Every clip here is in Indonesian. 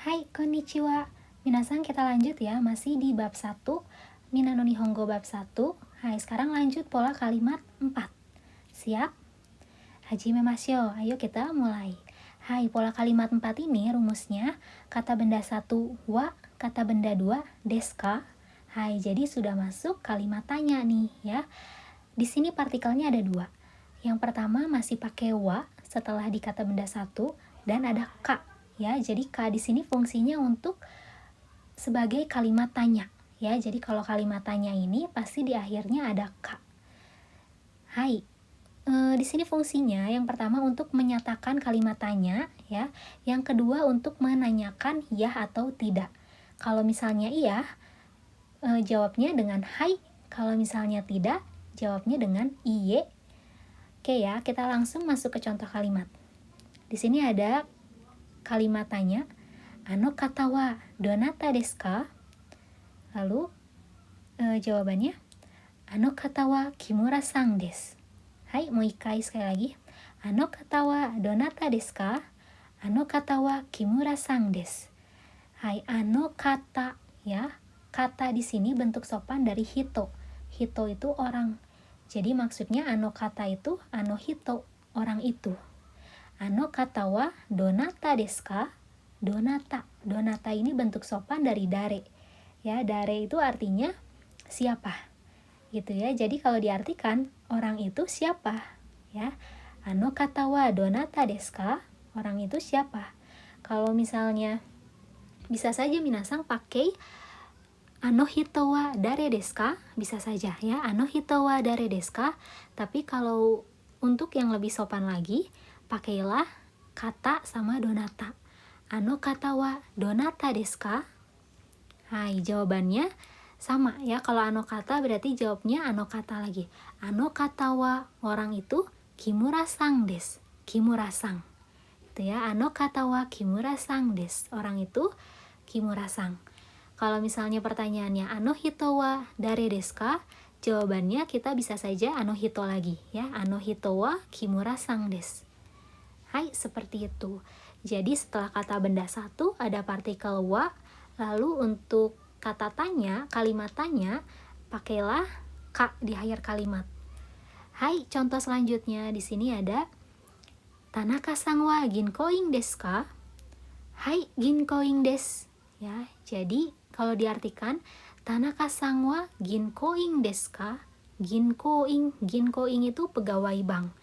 Hai, konnichiwa. Minasan, kita lanjut ya, masih di bab 1, Mina no Nihongo bab 1. Hai, sekarang lanjut pola kalimat 4. Siap? Hajimemashou, ayo kita mulai. Hai, pola kalimat 4 ini rumusnya kata benda 1 wa, kata benda 2 desu ka. Hai, jadi sudah masuk kalimat tanya nih ya. Di sini partikelnya ada 2. Yang pertama masih pakai wa setelah di kata benda 1 dan ada ka. Ya, jadi ka di sini fungsinya untuk sebagai kalimat tanya. Ya, jadi kalau kalimat tanya ini pasti di akhirnya ada ka. Hai, di sini fungsinya yang pertama untuk menyatakan kalimat tanya, ya. Yang kedua untuk menanyakan ya atau tidak. Kalau misalnya iya, jawabnya dengan hai. Kalau misalnya tidak, jawabnya dengan iye. Oke ya, kita langsung masuk ke contoh kalimat. Di sini ada kalimat tanya, ano kata wa donata desu ka? Lalu jawabannya, ano kata wa Kimura-san desu. Hai, mau ikai sekali lagi. Ano kata wa donata desu ka? Ano kata wa Kimura-san desu. Hai, ano kata ya. Kata di sini bentuk sopan dari hito. Hito itu orang. Jadi maksudnya ano kata itu ano hito, orang itu. Ano kata wa donata desu ka? Donata. Donata ini bentuk sopan dari dare. Ya, dare itu artinya siapa. Gitu ya. Jadi kalau diartikan orang itu siapa? Ya. Ano kata wa donata desu ka? Orang itu siapa? Kalau misalnya bisa saja minasan pakai ano hito wa dare desu ka? Bisa saja ya. Ano hito wa dare desu ka? Tapi kalau untuk yang lebih sopan lagi, pakailah kata sama donata. Ano kata wa donata desu ka? Hai, jawabannya sama ya. Kalau ano kata berarti jawabnya ano kata lagi. Ano kata wa orang itu Kimura-san desu. Kimura-san. Itu ya. Ano kata wa Kimura-san desu. Orang itu Kimura-san. Kalau misalnya pertanyaannya ano hito wa dare desu ka? Jawabannya kita bisa saja ano hito lagi ya. Ano hito wa Kimura-san desu. Hai, seperti itu. Jadi setelah kata benda 1 ada partikel wa, lalu untuk kata tanya, kalimat tanya, pakailah ka di akhir kalimat. Hai, contoh selanjutnya di sini ada Tanaka-san wa ginkoing desu ka? Hai, ginkoing desu. Ya, jadi kalau diartikan Tanaka-san wa ginkoing desu ka? Ginkoing itu pegawai bank.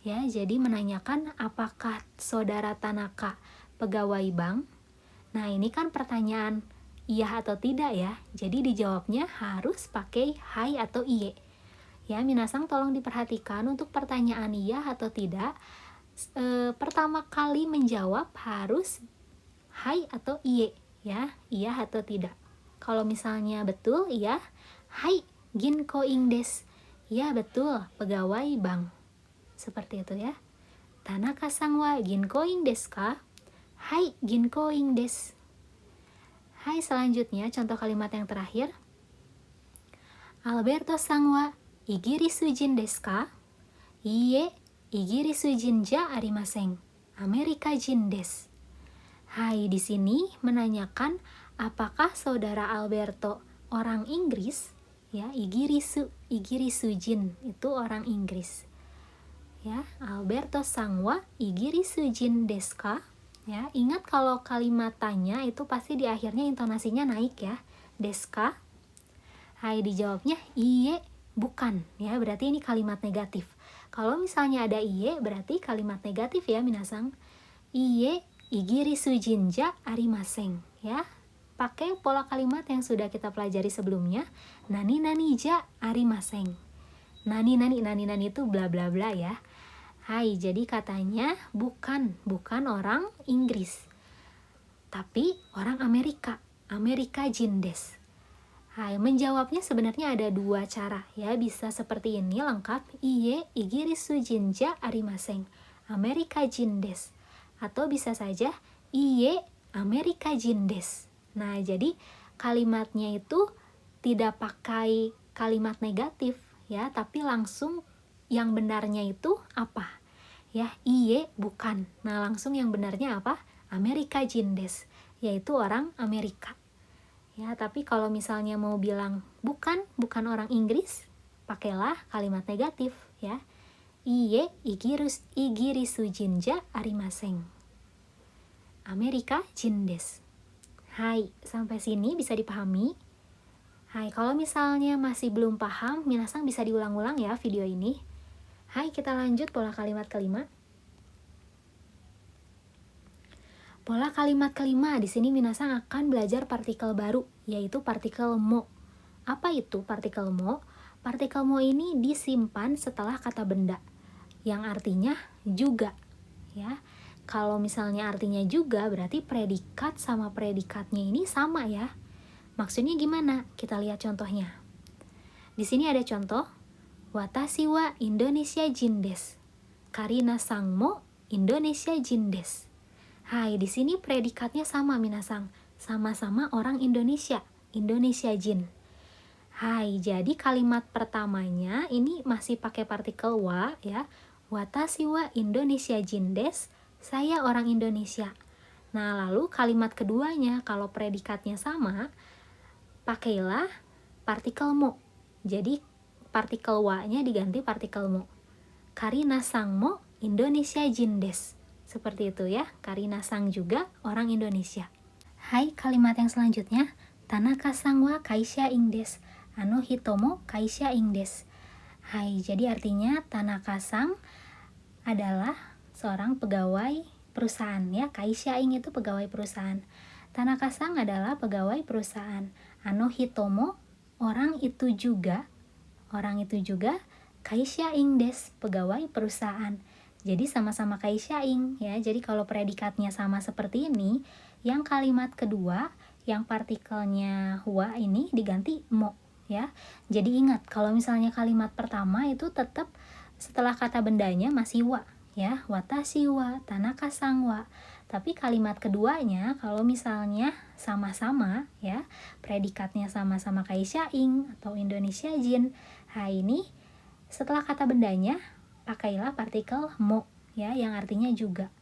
Ya, jadi menanyakan apakah saudara Tanaka pegawai bank? Nah, ini kan pertanyaan iya atau tidak ya. Jadi dijawabnya harus pakai hai atau iye. Ya, minasan tolong diperhatikan untuk pertanyaan iya atau tidak. Pertama kali menjawab harus hai atau iye ya, iya atau tidak. Kalau misalnya betul iya, hai ginkoing desu. Ya, betul, pegawai bank. Seperti itu ya. Tanaka-san wa ginkoing desu ka? Hai, ginkoing desu. Hai, selanjutnya contoh kalimat yang terakhir. Alberto-san wa Igirisu-jin desu ka? Iie, Igirisu-jin ja arimasen. Amerika-jin desu. Hai, di sini menanyakan apakah saudara Alberto orang Inggris? Ya, Igirisu-jin itu orang Inggris. Ya, Alberto-san wa Igirisu-jin desu ka? Ya, ingat kalau kalimat tanya itu pasti di akhirnya intonasinya naik ya. Desu ka? Hai, dijawabnya iye, bukan. Ya, berarti ini kalimat negatif. Kalau misalnya ada iye berarti kalimat negatif ya minasan. Iye, Igirisu-jin ja arimasen. Ya, pakai pola kalimat yang sudah kita pelajari sebelumnya. Nani ja arimasen. Nani itu bla bla bla ya. Hai, jadi katanya bukan orang Inggris, tapi orang Amerika jin desu. Hai, menjawabnya sebenarnya ada 2 cara ya, bisa seperti ini lengkap, iye Igirisu jin ja arimasen, Amerika jin desu. Atau bisa saja iye Amerika jin desu. Nah, jadi kalimatnya itu tidak pakai kalimat negatif ya, tapi langsung yang benarnya itu apa? Ya, iye bukan. Nah, langsung yang benarnya apa? Amerika jin desu. yaitu orang Amerika. Ya, tapi kalau misalnya mau bilang bukan orang Inggris, pakailah kalimat negatif ya. Iie igirisu jinja arimaseng. Amerika jin desu. Hai, sampai sini bisa dipahami? Hai, kalau misalnya masih belum paham, minasang bisa diulang-ulang ya video ini. Hai, kita lanjut pola kalimat kelima. Pola kalimat kelima, di sini minasang akan belajar partikel baru, yaitu partikel mo. Apa itu partikel mo? Partikel mo ini disimpan setelah kata benda, yang artinya juga, ya. Kalau misalnya artinya juga, berarti predikat sama predikatnya ini sama ya. Maksudnya gimana? Kita lihat contohnya. Di sini ada contoh, watashi wa Indonesia jin desu. Karina sang mo Indonesia jin desu. Hai, di sini predikatnya sama minasang, sama-sama orang Indonesia, Indonesia jin. Hai, jadi kalimat pertamanya ini masih pakai partikel wa ya. Watashi wa Indonesia jin desu, saya orang Indonesia. Nah, lalu kalimat keduanya kalau predikatnya sama, pakailah partikel mo. Jadi partikel wa-nya diganti partikel mo. Karina sang mo Indonesia jin desu. Seperti itu ya, Karina sang juga orang Indonesia. Hai, kalimat yang selanjutnya, Tanaka sang wa kaisha ing desu. Hitomo kaisha ing desu. Hai, jadi artinya Tanaka sang adalah seorang pegawai perusahaan ya. Kaisha ing itu pegawai perusahaan. Tanaka sang adalah pegawai perusahaan. Hitomo, orang itu juga. Kaisha ing desu, pegawai perusahaan. Jadi sama-sama kaisha ing ya. Jadi kalau predikatnya sama seperti ini, yang kalimat kedua, yang partikelnya wa ini diganti mo ya. Jadi ingat, kalau misalnya kalimat pertama itu tetap setelah kata bendanya masih wa ya. Watashi wa, Tanaka sang wa. Tapi kalimat keduanya kalau misalnya sama-sama ya, predikatnya sama-sama kaisha ing atau Indonesia jin. Ini setelah kata bendanya pakailah partikel mo ya, yang artinya juga.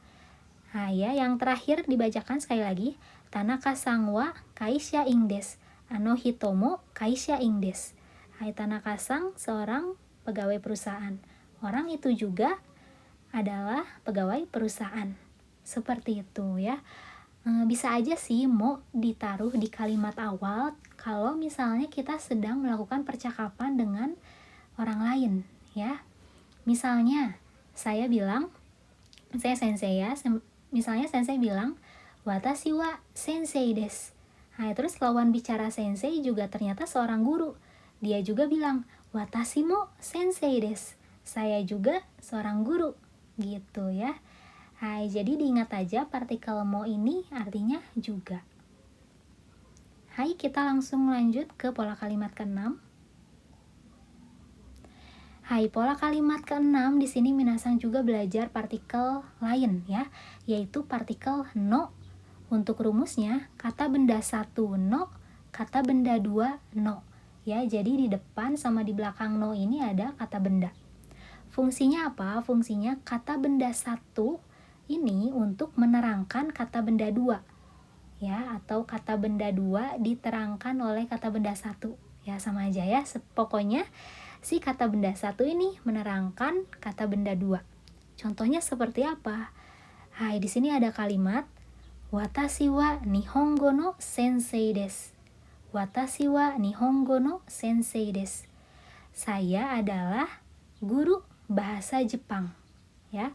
Ya, yang terakhir dibacakan sekali lagi, Tanaka sang wa kaisha ing desu. Hitomo kaisha ing desu. Tanaka sang seorang pegawai perusahaan. Orang itu juga adalah pegawai perusahaan. Seperti itu ya. Bisa aja sih mo ditaruh di kalimat awal kalau misalnya kita sedang melakukan percakapan dengan orang lain ya. Misalnya saya bilang, saya sensei ya, misalnya sensei bilang, watashi wa sensei desu. Terus lawan bicara sensei juga ternyata seorang guru. Dia juga bilang, watashi mo sensei desu. Saya juga seorang guru. Gitu ya. Jadi diingat aja partikel mo ini artinya juga. Kita langsung lanjut ke pola kalimat ke-6. Pola kalimat ke-6 di sini minasang juga belajar partikel lain ya, yaitu partikel no. Untuk rumusnya, kata benda 1 no, kata benda 2 no. Ya, jadi di depan sama di belakang no ini ada kata benda. Fungsinya apa? Fungsinya kata benda 1 ini untuk menerangkan kata benda 2. Ya, atau kata benda 2 diterangkan oleh kata benda 1. Ya, sama aja ya. Pokoknya si kata benda 1 ini menerangkan kata benda 2. Contohnya seperti apa? Di sini ada kalimat watashi wa nihongo no sensei desu. Watashi wa nihongo no sensei desu. Saya adalah guru bahasa Jepang. Ya.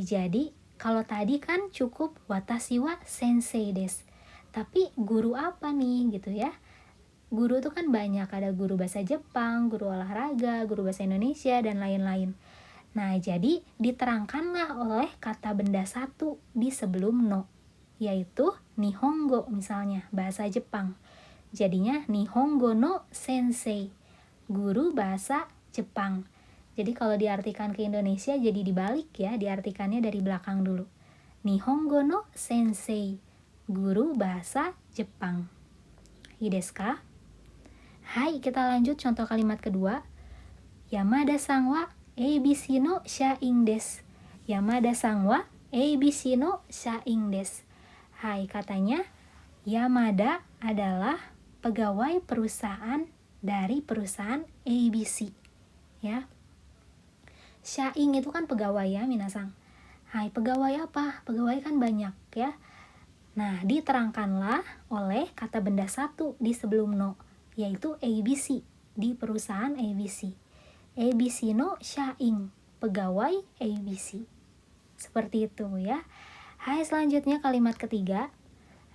Jadi kalau tadi kan cukup watashi wa sensei desu. Tapi guru apa nih gitu ya? Guru itu kan banyak, ada guru bahasa Jepang, guru olahraga, guru bahasa Indonesia, dan lain-lain. Nah, jadi diterangkanlah oleh kata benda 1 di sebelum no, yaitu nihongo misalnya, bahasa Jepang. Jadinya nihongo no sensei, guru bahasa Jepang. Jadi kalau diartikan ke Indonesia jadi dibalik ya, diartikannya dari belakang dulu. Nihongo no sensei, guru bahasa Jepang. Ii desu ka? Kita lanjut contoh kalimat kedua. Yamada sang wa ABC no shain desu. Yamada sang wa ABC no shain desu. Hai, katanya Yamada adalah pegawai perusahaan dari perusahaan ABC. Ya. Shaing itu kan pegawai ya, minasang. Hai, pegawai apa? Pegawai kan banyak ya. Nah, diterangkanlah oleh kata benda satu di sebelum no, yaitu ABC, di perusahaan ABC. ABC no shaing, pegawai ABC. Seperti itu ya. Hai, selanjutnya kalimat ketiga.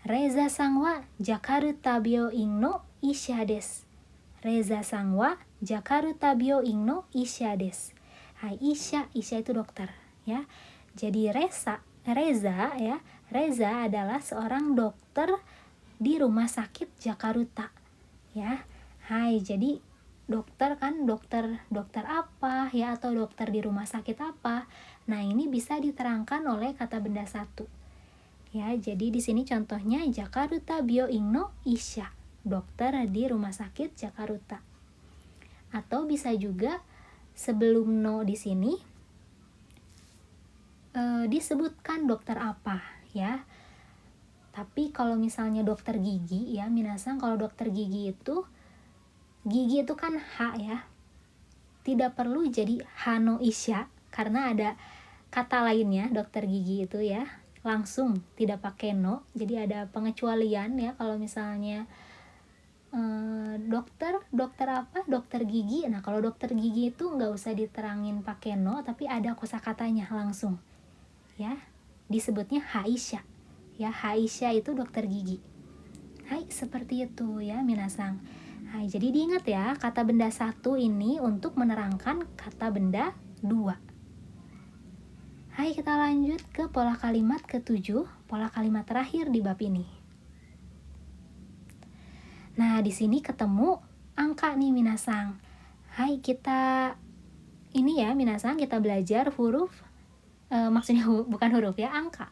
Reza sang wa Jakarta Byoin no isha desu. Reza sang wa Jakarta Byoin no isha desu. Hai, isha itu dokter ya. Jadi Reza ya. Reza adalah seorang dokter di rumah sakit Jakarta ya. Hai, jadi dokter kan dokter apa ya, atau dokter di rumah sakit apa. Nah, ini bisa diterangkan oleh kata benda satu. Ya, jadi di sini contohnya Jakarta Byoin no isha, dokter di rumah sakit Jakarta. Atau bisa juga sebelum no di sini disebutkan dokter apa ya. Tapi kalau misalnya dokter gigi ya, minasang, kalau dokter gigi itu kan H ya. Tidak perlu jadi Hano Isha karena ada kata lainnya dokter gigi itu ya. Langsung tidak pakai no. Jadi ada pengecualian ya kalau misalnya dokter apa? Dokter gigi. Nah, kalau dokter gigi itu nggak usah diterangin pakai no, tapi ada kosakatanya langsung. Ya, disebutnya Haisha. Ya, Haisha itu dokter gigi. Hai, seperti itu ya, minasang. Hai, jadi diingat ya, kata benda satu ini untuk menerangkan kata benda dua. Hai, kita lanjut ke pola kalimat ke-7, pola kalimat terakhir di bab ini. Nah, di sini ketemu angka nih, minasang. Hai, kita ini ya, minasang, kita belajar huruf, maksudnya bukan huruf ya, angka.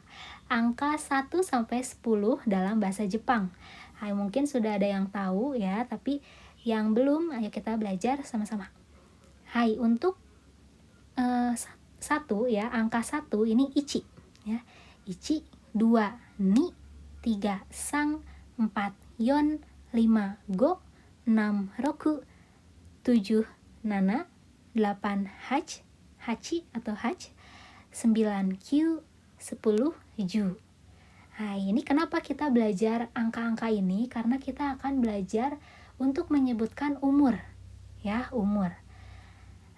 Angka 1 sampai 10 dalam bahasa Jepang. Hai, mungkin sudah ada yang tahu ya, tapi yang belum, ayo kita belajar sama-sama. Hai, untuk 1 ya, angka 1 ini ichi ya. Ichi, 2, ni, 3, sang, 4, yon, 5, go, 6, roku, 7, nana, 8, hachi atau hach, 9, kyu, 10, ju. Nah, ini kenapa kita belajar angka-angka ini? Karena kita akan belajar untuk menyebutkan umur. Ya, umur.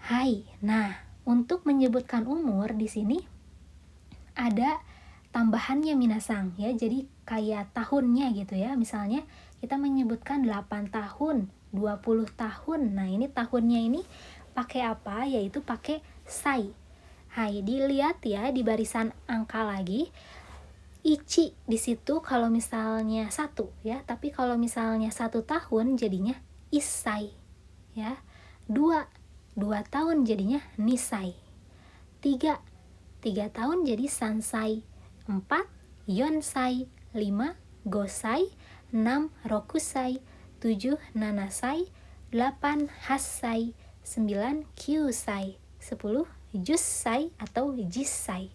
Hai, nah, untuk menyebutkan umur di sini ada tambahannya, minasang ya. Jadi kayak tahunnya gitu ya. Misalnya kita menyebutkan 8 tahun, 20 tahun. Nah, ini tahunnya ini pakai apa? Yaitu pakai sai. Hai, dilihat ya di barisan angka lagi. Ichi di situ kalau misalnya 1 ya, tapi kalau misalnya 1 tahun jadinya isai ya. 2 tahun jadinya nisai. 3 tahun jadi sansai. 4 yonsai. 5 gosai. 6 rokusai. 7 nanasai. 8 hassai. 9 kyusai. 10 jussai atau jissai.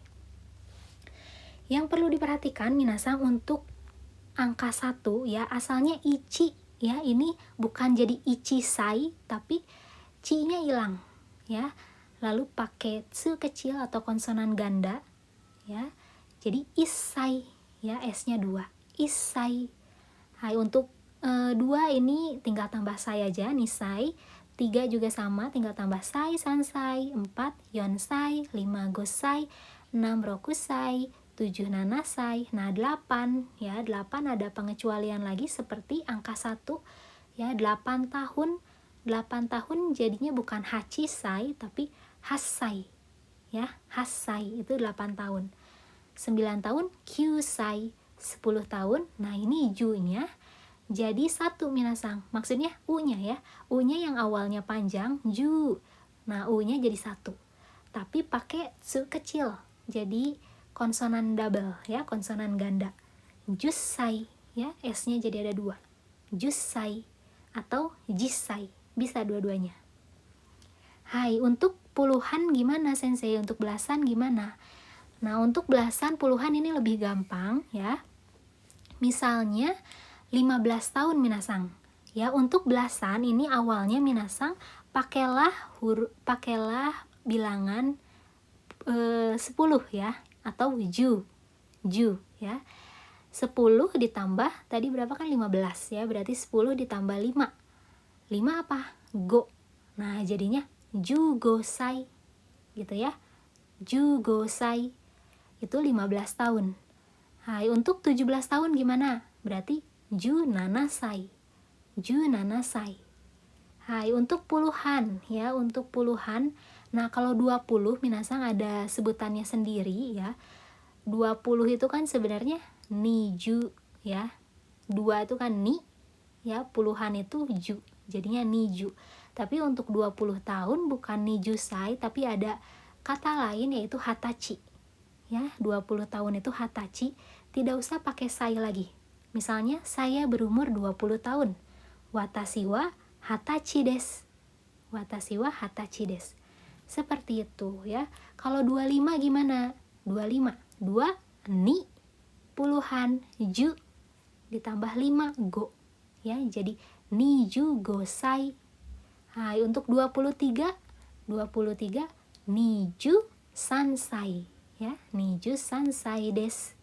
Yang perlu diperhatikan, minasang, untuk angka 1 ya, asalnya ichi ya, ini bukan jadi ichisai, tapi ci-nya hilang ya. Lalu pakai tsu kecil atau konsonan ganda ya. Jadi isai ya, s-nya 2. Isai. Hai, untuk 2 ini tinggal tambah sai aja, nisai. 3 juga sama, tinggal tambah sai, sansai. 4 yonsai. 5 gosai. 6 rokusai. 7 nanasai. Nah, 8 ya, 8 ada pengecualian lagi seperti angka 1 ya, 8 tahun. 8 tahun jadinya bukan hachisai tapi hassai ya, hassai itu 8 tahun. 9 tahun kyusai. 10 tahun, nah ini ju-nya jadi 1, minasang. Maksudnya u-nya ya, u-nya yang awalnya panjang, ju. Nah, u-nya jadi 1 tapi pakai tsu kecil, jadi konsonan double ya, konsonan ganda. Jussai ya, s-nya jadi ada 2. Jussai atau jissai, bisa dua-duanya. Hai, untuk puluhan gimana, sensei? Untuk belasan gimana? Nah, untuk belasan, puluhan ini lebih gampang ya. Misalnya 15 tahun minasang. Ya, untuk belasan ini awalnya minasang pakailah bilangan 10 ya, atau ju ya. 10 ditambah tadi berapa kan 15 ya, berarti 10 ditambah 5. 5 apa? Go. Nah, jadinya jugosai gitu ya. Jugosai itu 15 tahun. Hai, untuk 17 tahun gimana? Berarti junanasai. Junanasai. Hai, untuk puluhan ya, untuk puluhan. Nah, kalau 20 minasang ada sebutannya sendiri ya. 20 itu kan sebenarnya niju ya. 2 itu kan ni ya, puluhan itu ju. Jadinya niju. Tapi untuk 20 tahun bukan nijusai, tapi ada kata lain yaitu hatachi. Ya, 20 tahun itu hatachi, tidak usah pakai sai lagi. Misalnya saya berumur 20 tahun. Watashi wa hatachi desu. Watashi wa hatachi desu. Seperti itu ya. Kalau 25 gimana? 25. 2 ni puluhan ju ditambah 5 go. Ya, jadi niju gosai. Hai, untuk 23 niju sansai ya, niju sansai desu.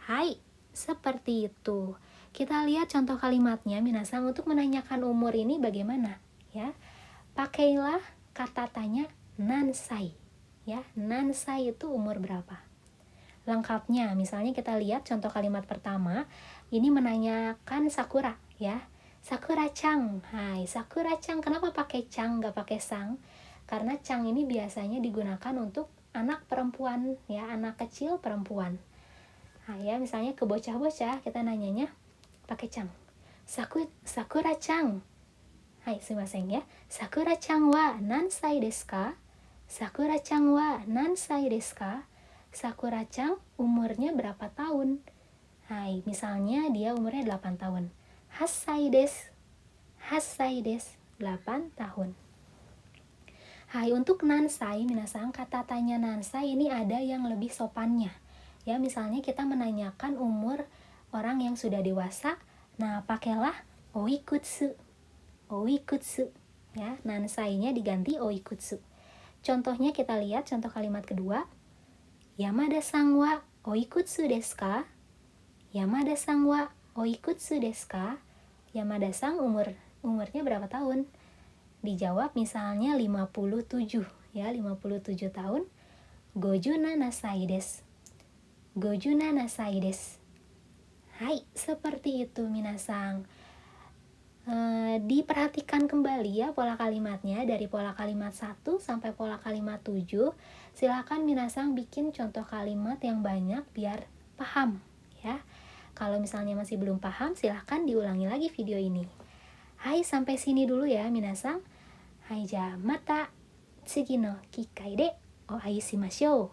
Hai, seperti itu. Kita lihat contoh kalimatnya minasang. Untuk menanyakan umur ini bagaimana ya. Pakailah kata tanya nansai ya. Nansai itu umur berapa. Lengkapnya misalnya kita lihat contoh kalimat pertama. Ini menanyakan Sakura ya. Sakura-chan. Hai, Sakura-chan, kenapa pakai chan gak pakai sang? Karena chan ini biasanya digunakan untuk anak perempuan ya, anak kecil perempuan. Nah ya, misalnya ke bocah-bocah kita nanyanya pakai chan. Sakura-chan. Hai, sumimasen ya. Sakura-chan wa nansai desu ka? Sakura-chan wa nansai desu ka? Sakura-chan umurnya berapa tahun? Hai, misalnya dia umurnya 8 tahun. Hassai desu. Hassai desu. 8 tahun. Hai, untuk nansai, minasang, kata tanya nansai ini ada yang lebih sopannya. Ya, misalnya kita menanyakan umur orang yang sudah dewasa. Nah, pakailah oikutsu. Oikutsu. Ya, nansai-nya diganti oikutsu. Contohnya kita lihat contoh kalimat kedua. Yamada-san wa oikutsu desu ka? Yamada-san wa oikutsu desu ka? Yamada-san umurnya berapa tahun? Dijawab misalnya 57 ya, 57 tahun. Gojuna nasai desu. Gojuna nasai desu. Hai, seperti itu minasang. Diperhatikan kembali ya pola kalimatnya dari pola kalimat 1 sampai pola kalimat 7. Silakan minasang bikin contoh kalimat yang banyak biar paham ya. Kalau misalnya masih belum paham, silahkan diulangi lagi video ini. Hai, sampai sini dulu ya minasang. Hai, ja mata tsugi no kikai de o ai shimashou.